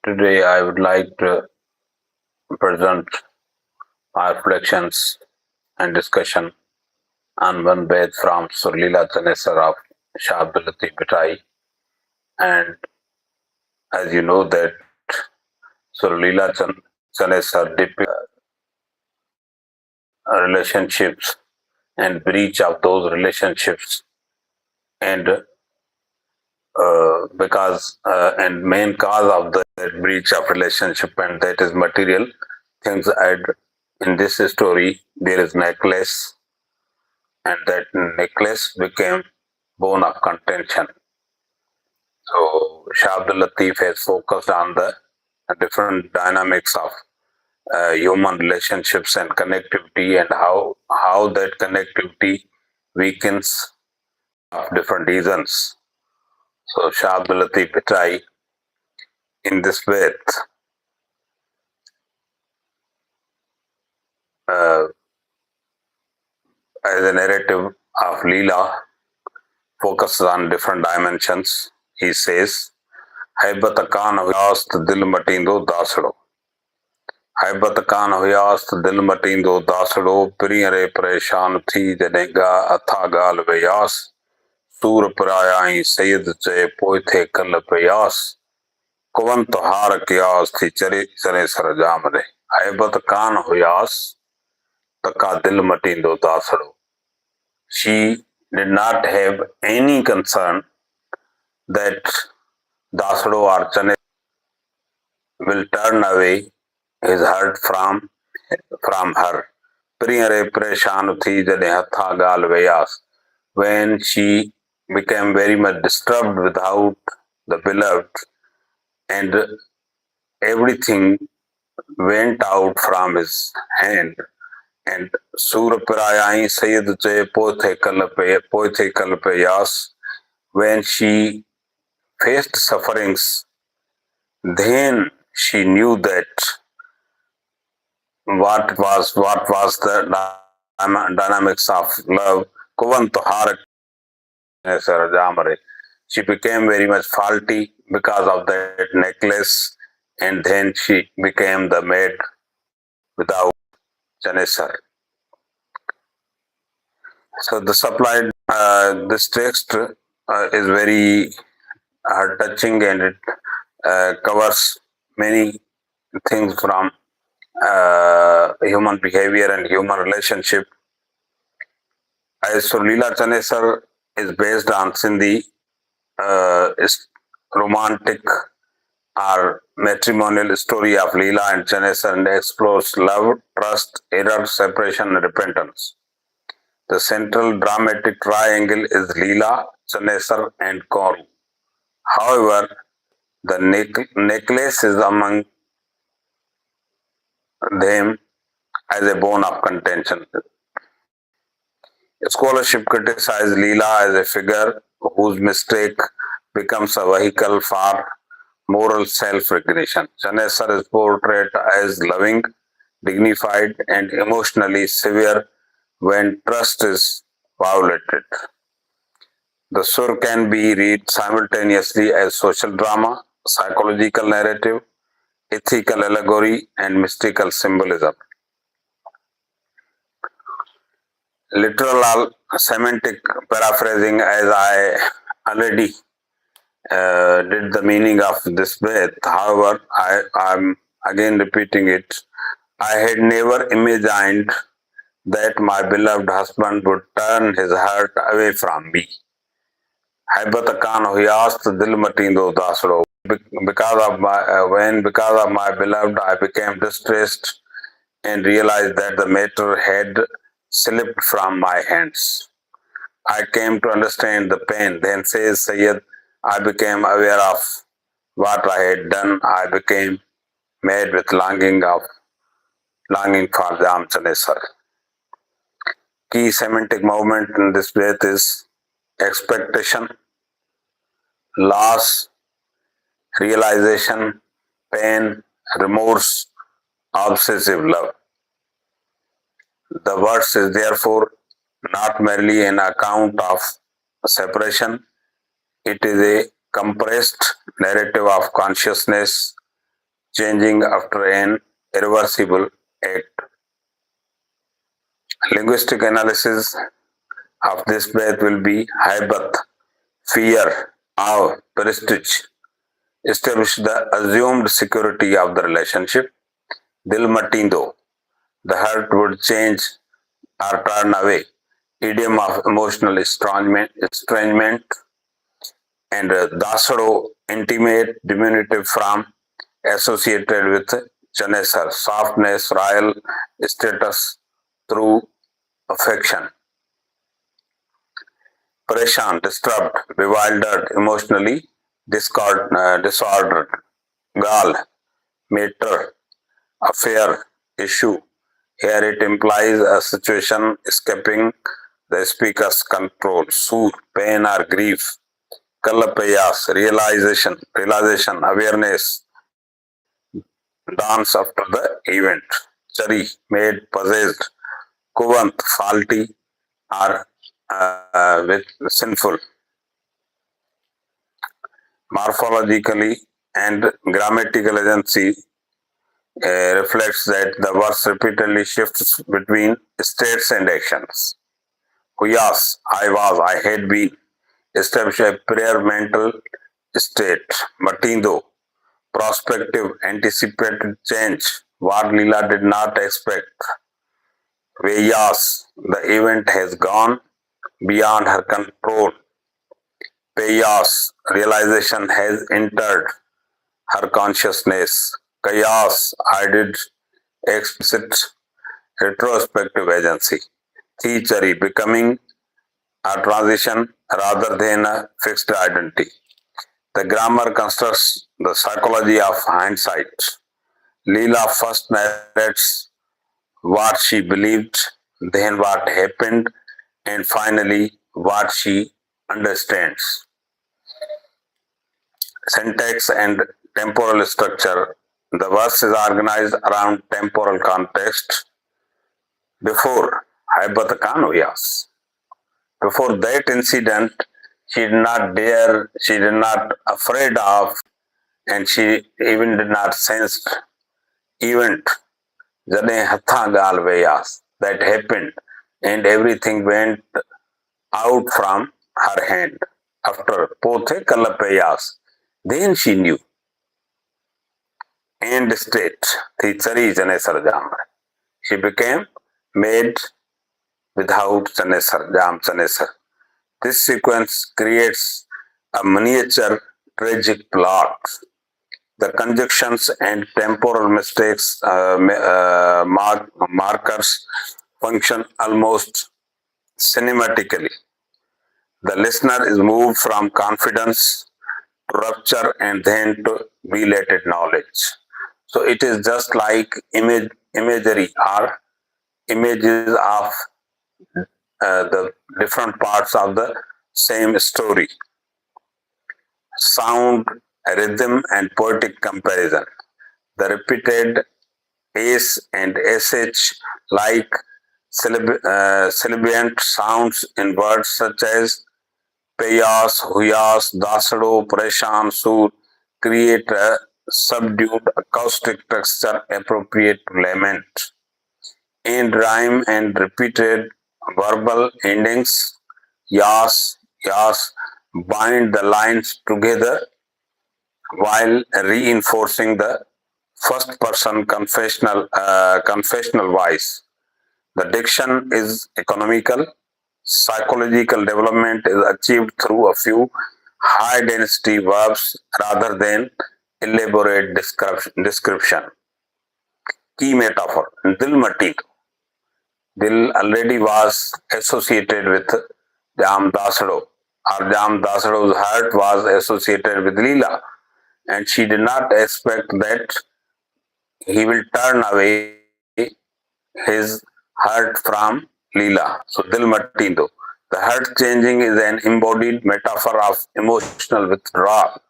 Today I would like to present my reflections and discussion on one bed from Sur Leela Chanessar of Shabdalati Bitai. And as you know that Sur Leela Chanessar depicts relationships and breach of those relationships, and and main cause of the breach of relationship, and that is material things. And in this story there is necklace, and that necklace became bone of contention. So Shah Abdul Latif has focused on the different dynamics of human relationships and connectivity, and how that connectivity weakens of different reasons. So Shah Abdul Latif Bitai in this way as a narrative of Leela focuses on different dimensions. He says, Haibat kaan huyast dil matindo dasado. Haibat kaan huyast dil matindo dasado. Priyare pareshan thi janega athagal vayas. Sur prayai sayid che poethe kal payas. Kavant har kyas thi Chanessar jamre. Haibat kaan huyas taka dil matindo dasado. She did not have any concern that Dasado or Chanessar will turn away his heart from her. Priyare pareshan thi jane hatha gal vayas. When she became very much disturbed without the beloved, and everything went out from his hand, and Sur Prayai Sayyid Che Poethe Kalpayas, when she faced sufferings, then she knew that what was the dynamics of love. She became very much faulty because of that necklace, and then she became the maid without Chanessar. So the supplied this text is very touching, and it covers many things from human behavior and human relationship. As Sur Leela Chanessar is based on Sindhi romantic or matrimonial story of Leela and Chanessar, and explores love, trust, error, separation, and repentance. The central dramatic triangle is Leela, Chanessar, and Kauru. However, the necklace is among them as a bone of contention. Scholarship criticized Leela as a figure whose mistake becomes a vehicle for moral self-recognition. Chanessar is portrayed as loving, dignified, and emotionally severe when trust is violated. The sur can be read simultaneously as social drama, psychological narrative, ethical allegory, and mystical symbolism. Literal semantic paraphrasing, as I already did the meaning of this bit. However, I'm again repeating it. I had never imagined that my beloved husband would turn his heart away from me. Because of my beloved, I became distressed and realized that the matter had slipped from my hands. I came to understand the pain. Then says Sayyid, I became aware of what I had done. I became made with longing for Jam Chanessar. Key semantic movement in this breath is expectation, loss, realization, pain, remorse, obsessive love. The verse is therefore not merely an account of separation, it is a compressed narrative of consciousness, changing after an irreversible act. Linguistic analysis of this breath will be haibat, fear, awe, prestige. Establish the assumed security of the relationship. Dil matindo, the heart would change or turn away. Idiom of emotional estrangement and dasaro, intimate diminutive from associated with Chanessar, softness, royal status through affection. Pareshan, disturbed, bewildered, emotionally disordered. Gal, matter, affair, issue. Here it implies a situation escaping the speaker's control. Sur, pain or grief. Kalapayas, realization, awareness, dance after the event. Chari, made, possessed. Kuvant, faulty or with sinful. Morphologically and grammatical agency reflects that the verse repeatedly shifts between states and actions. Huyas, I was, I had been, establish a prior mental state. Matindo, prospective, anticipated change, what Leela did not expect. Veyas, the event has gone beyond her control. Payas, realization has entered her consciousness. Kayas, I did explicit retrospective agency. Theory, becoming a transition rather than a fixed identity. The grammar constructs the psychology of hindsight. Leela first narrates what she believed, then what happened, and finally what she understands. Syntax and temporal structure. The verse is organized around temporal context. Before Hypothekanuyas, before that incident, she did not dare, she did not afraid of, and she even did not sense event. Jane Hathagal Vayas, that happened, and everything went out from her hand. After Pothe Kalapayas, then she knew. End state, Tichari Chanessar Jam. She became made without Chanessar, Jam Chanessar. This sequence creates a miniature tragic plot. The conjunctions and temporal mistakes markers function almost cinematically. The listener is moved from confidence to rupture and then to belated knowledge. So it is just like imagery or images of the different parts of the same story. Sound, rhythm, and poetic comparison. The repeated s and sh like sibilant sounds in words such as payas, huyas, dasado, pareshan, sur create a subdued acoustic texture appropriate to lament. In rhyme and repeated verbal endings, yas, yas bind the lines together while reinforcing the first person confessional voice. The diction is economical. Psychological development is achieved through a few high density verbs rather than elaborate description. Key metaphor, Dil Mati. Dil already was associated with Jam Dasado, or Jam Dasado's heart was associated with Leela, and she did not expect that he will turn away his heart from Leela. So Dil Matindo. The heart changing is an embodied metaphor of emotional withdrawal.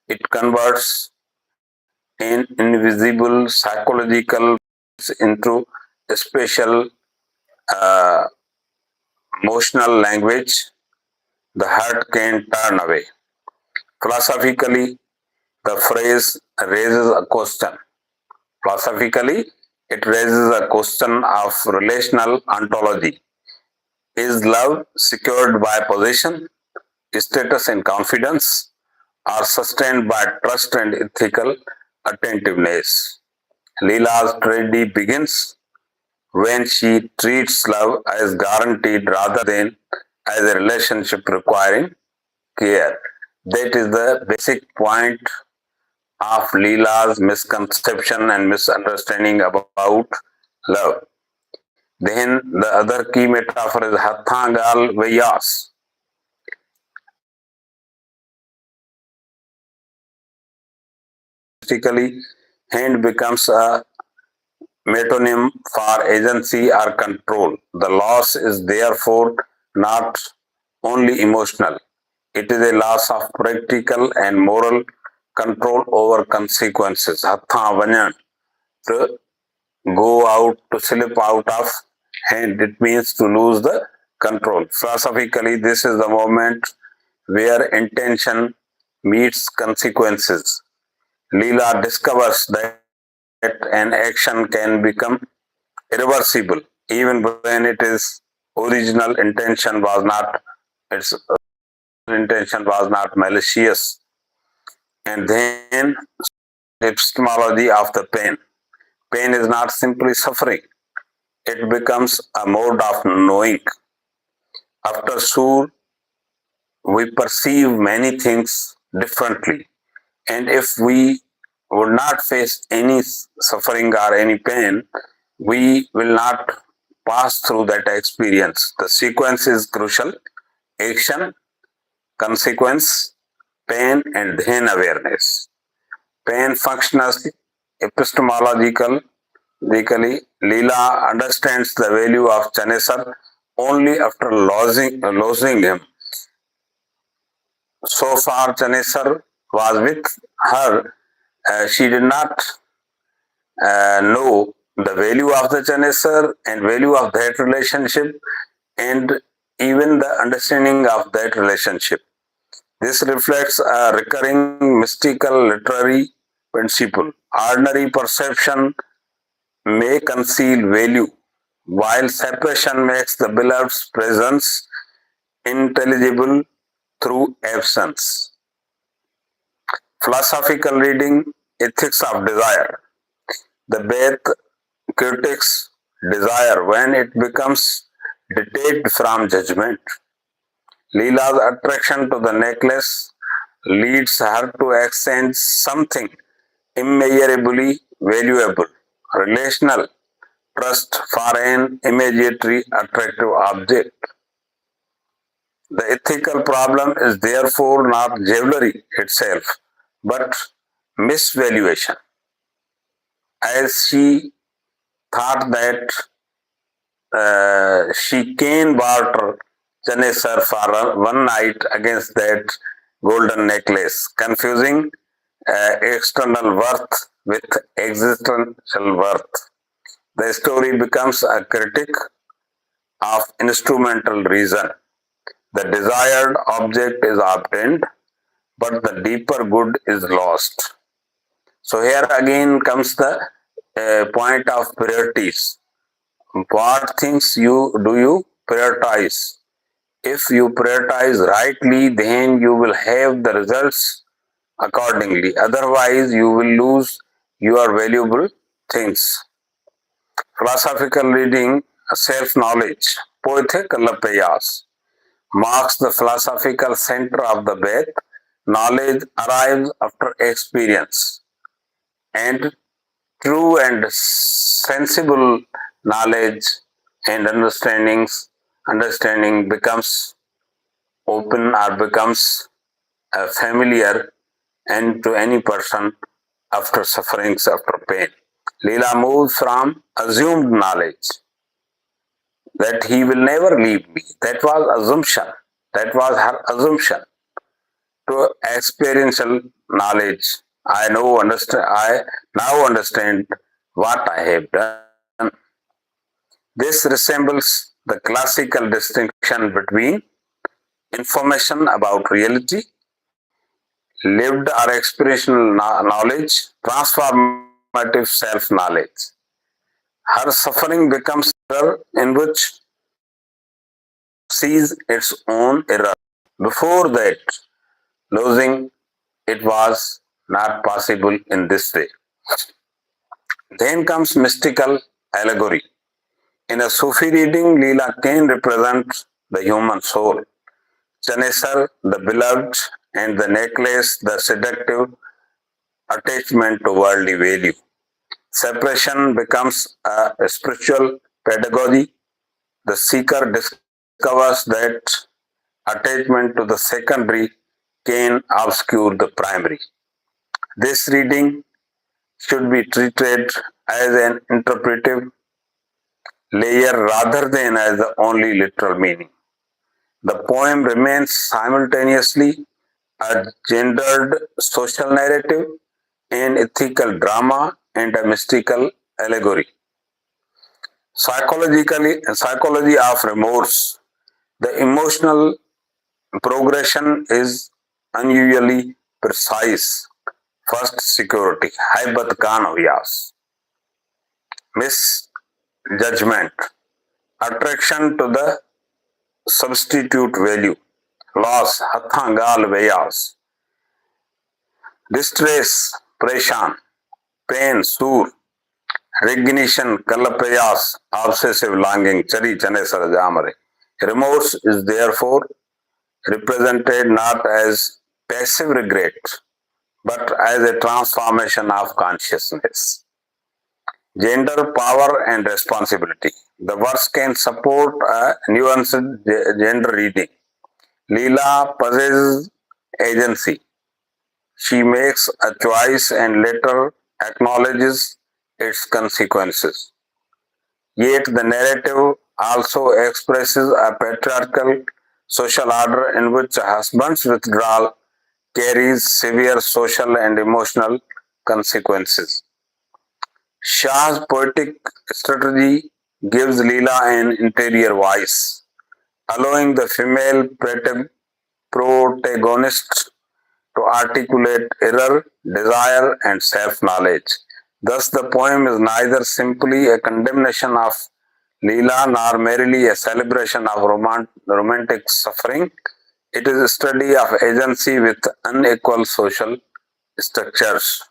It converts an invisible psychological into a special uh, emotional language. The heart can turn away. Philosophically, the phrase raises a question. Philosophically, it raises a question of relational ontology. Is love secured by possession, status, and confidence, or sustained by trust and ethical attentiveness? Leela's tragedy begins when she treats love as guaranteed rather than as a relationship requiring care. That is the basic point of Leela's misconception and misunderstanding about love. Then the other key metaphor is Hathangal Vyas. Basically, hand becomes a metonym for agency or control. The loss is therefore not only emotional, it is a loss of practical and moral control over consequences. Hatha vanyan, to go out, to slip out of hand, it means to lose the control. Philosophically, this is the moment where intention meets consequences. Leela discovers that an action can become irreversible even when its intention was not malicious. And then epistemology of the pain. Pain is not simply suffering, it becomes a mode of knowing. After sure, we perceive many things differently. And if we would not face any suffering or any pain, we will not pass through that experience. The sequence is crucial: action, consequence, pain, and then awareness. Pain functions epistemologically. Leela understands the value of Chanessar only after losing him. So far, Chanessar was with her. She did not know the value of the Chanessar and value of that relationship and even the understanding of that relationship. This reflects a recurring mystical literary principle. Ordinary perception may conceal value, while separation makes the beloved's presence intelligible through absence. Philosophical reading, ethics of desire. The Beth critiques desire when it becomes detached from judgment. Leela's attraction to the necklace leads her to exchange something immeasurably valuable, relational trust for an immediately attractive object. The ethical problem is therefore not jewelry itself, but misvaluation. As she thought that she can barter Chanessar for one night against that golden necklace, confusing external worth with existential worth. The story becomes a critique of instrumental reason. The desired object is obtained, but the deeper good is lost. So here again comes the point of priorities. What things you prioritize? If you prioritize rightly, then you will have the results accordingly. Otherwise, you will lose your valuable things. Philosophical reading, self-knowledge, Poetic marks the philosophical center of the Beth. Knowledge arrives after experience, and true and sensible knowledge and understanding becomes open or becomes familiar and to any person after sufferings, after pain. Leela moves from assumed knowledge that he will never leave me. That was assumption. That was her assumption to experiential knowledge. I now understand what I have done. This resembles the classical distinction between information about reality, lived or experiential knowledge, transformative self-knowledge. Her suffering becomes error in which sees its own error. Before that, losing it was not possible in this way. Then comes mystical allegory. In a Sufi reading, Leela can represent the human soul. Chanessar, the beloved, and the necklace, the seductive attachment to worldly value. Separation becomes a spiritual pedagogy. The seeker discovers that attachment to the secondary can obscure the primary. This reading should be treated as an interpretive layer rather than as the only literal meaning. The poem remains simultaneously a gendered social narrative, an ethical drama, and a mystical allegory. Psychology of remorse. The emotional progression is unusually precise. First, security, haibat khan huyas, misjudgment, attraction to the substitute value, loss, hathangal vayas, distress, preshan, pain, sur, recognition, kalapayas, obsessive longing, chari Chanessar jamare. Remorse is therefore represented not as passive regret, but as a transformation of consciousness. Gender, power, and responsibility. The verse can support a nuanced gender reading. Leela possesses agency. She makes a choice and later acknowledges its consequences. Yet the narrative also expresses a patriarchal social order in which a husband's withdrawal carries severe social and emotional consequences. Shah's poetic strategy gives Leela an interior voice, allowing the female protagonist to articulate error, desire, and self knowledge. Thus, the poem is neither simply a condemnation of Leela nor merely a celebration of romantic suffering. It is a study of agency with unequal social structures.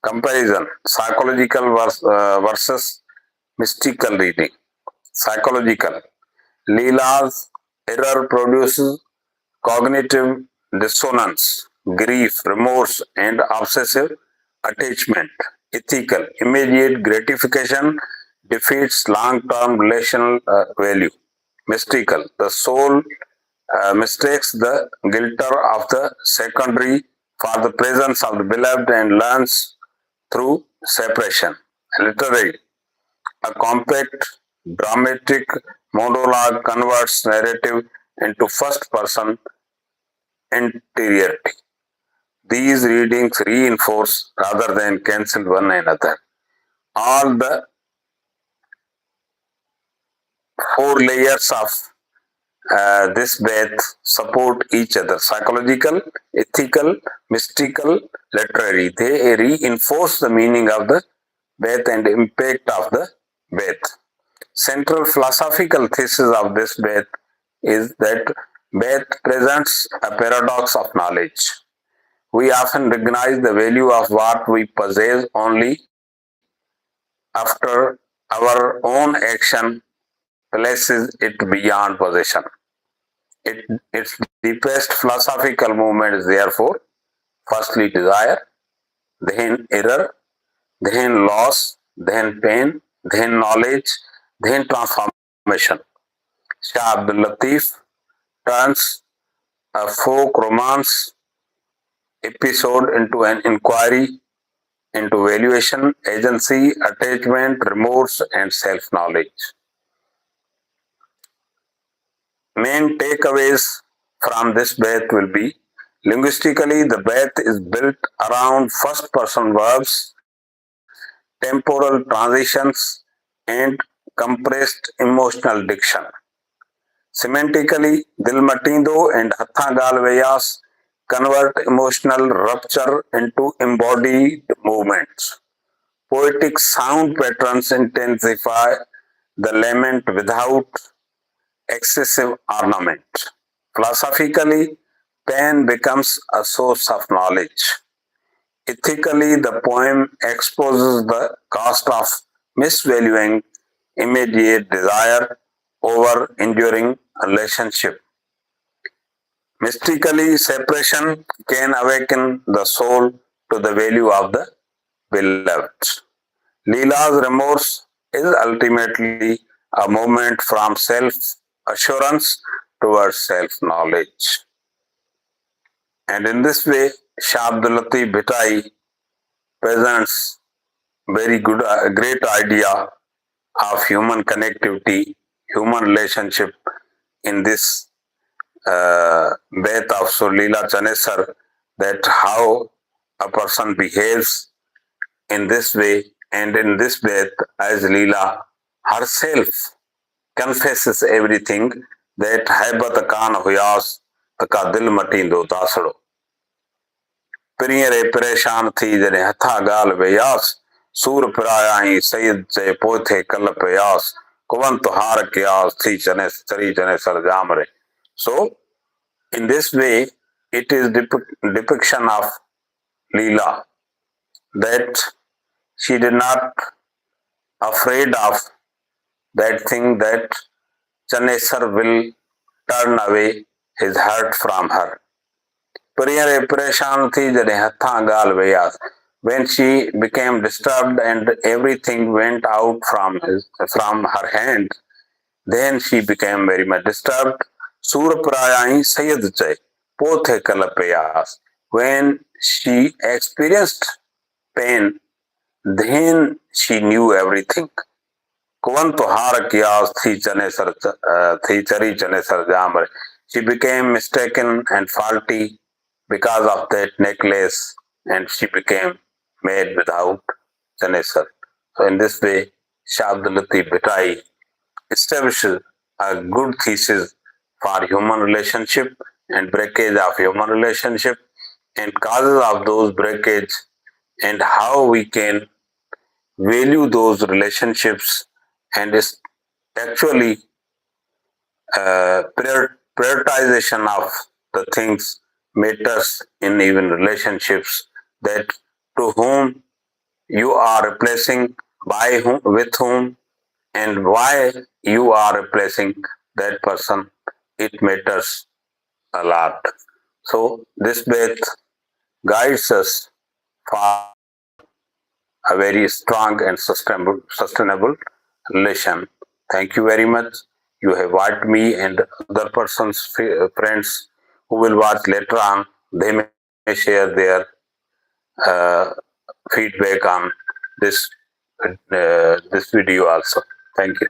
Comparison psychological versus mystical reading. Psychological. Leela's error produces cognitive dissonance, grief, remorse, and obsessive attachment. Ethical. Immediate gratification defeats long term relational value. Mystical. The soul mistakes the guilter of the secondary for the presence of the beloved and learns through separation. Literary. A compact, dramatic monologue converts narrative into first person interiority. These readings reinforce rather than cancel one another. All the four layers of this path support each other: psychological, ethical, mystical, literary. They reinforce the meaning of the path and impact of the path. Central philosophical thesis of this path is that path presents a paradox of knowledge. We often recognize the value of what we possess only after our own action places it beyond possession. Its deepest philosophical movement is therefore firstly desire, then error, then loss, then pain, then knowledge, then transformation. Shah Abdul Latif turns a folk romance episode into an inquiry into valuation, agency, attachment, remorse, and self knowledge. Main takeaways from this bath will be: linguistically, the bath is built around first person verbs, temporal transitions, and compressed emotional diction. Semantically, Dil Matindo and Hatha Galveyas convert emotional rupture into embodied movements. Poetic sound patterns intensify the lament without excessive ornament. Philosophically, pain becomes a source of knowledge. Ethically, the poem exposes the cost of misvaluing immediate desire over enduring relationship. Mystically, separation can awaken the soul to the value of the beloved. Leela's remorse is ultimately a movement from self assurance towards self knowledge. And in this way, Shabdulati Bhitai presents very good, great idea of human connectivity, human relationship in this Beth of Leela Chanessar, that how a person behaves in this way, and in this Beth, as Leela herself confesses everything, that Haibat Khan Huyas Taka Dil Matindo Dasado. Priere Pereshan Thi Jane Hatha Gal Vayas Sur Praya Sayid Jay Pothe Kal Payas Kuvanto Har Kyas Thi Chanes Tari Chanesar Jamre. So in this way, it is depiction of Leela, that she did not afraid of that thing that Chanessar will turn away his heart from her. When she became disturbed and everything went out from her hand, then she became very much disturbed. Surprayai Sayed Jai, Pothe Kalapayas. When she experienced pain, then she knew everything. Kuvanto Har Kiyas Thi Chari Chanesar Jamre. She became mistaken and faulty because of that necklace, and she became made without Chanessar. So in this way, Shabdulati Bhitai establishes a good thesis for human relationship and breakage of human relationship and causes of those breakage, and how we can value those relationships, and is actually prioritization of the things matters in even relationships, that to whom you are replacing, by whom, with whom, and why you are replacing that person, it matters a lot. So this Beth guides us for a very strong and sustainable relation. Thank you very much. You have watched me, and other persons, friends who will watch later on, they may share their uh, feedback on this this video also. Thank you.